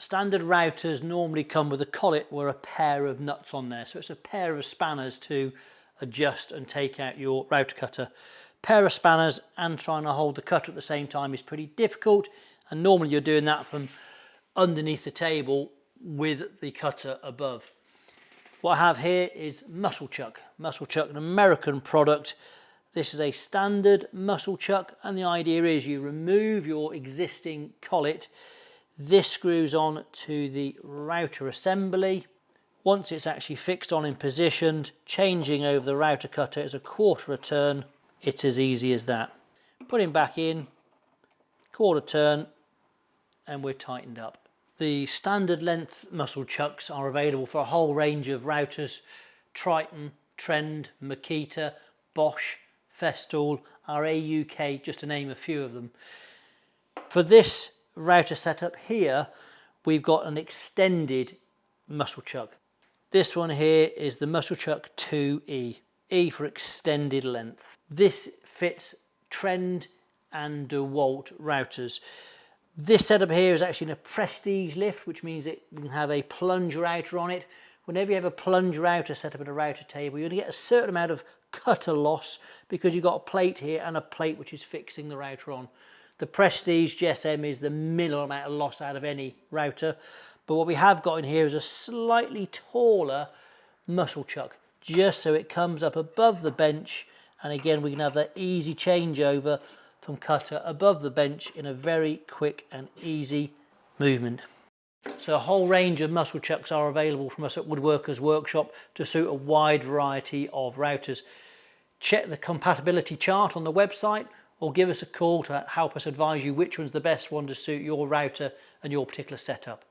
Standard routers normally come with a collet or a pair of nuts on there. So it's a pair of spanners to adjust and take out your router cutter. Pair of spanners and trying to hold the cutter at the same time is pretty difficult, and normally you're doing that from underneath the table with the cutter above. What I have here is Musclechuck. Musclechuck, an American product. This is a standard Musclechuck, and the idea is you remove your existing collet. This screws on to the router assembly. Once it's actually fixed on and positioned, changing over the router cutter is a quarter a turn. It's as easy as that. Put him back in, quarter turn, and we're tightened up. The standard length Musclechucks are available for a whole range of routers: Triton, Trend, Makita, Bosch, Festool, our AUK, just to name a few of them. For this router setup here, we've got an extended Musclechuck. This one here is the Musclechuck 2E, E for extended length. This fits Trend and DeWalt routers. This setup here is actually in a prestige lift, which means it can have a plunge router on it. Whenever you have a plunge router set up at a router table, you're going to get a certain amount of cutter loss because you've got a plate here and a plate which is fixing the router on. The prestige JessEm is the minimal amount of loss out of any router, but what we have got in here is a slightly taller Musclechuck, just so it comes up above the bench, and again we can have that easy changeover from cutter above the bench in a very quick and easy movement. So a whole range of Musclechucks are available from us at Woodworkers Workshop to suit a wide variety of routers. Check the compatibility chart on the website, or give us a call to help us advise you which one's the best one to suit your router and your particular setup.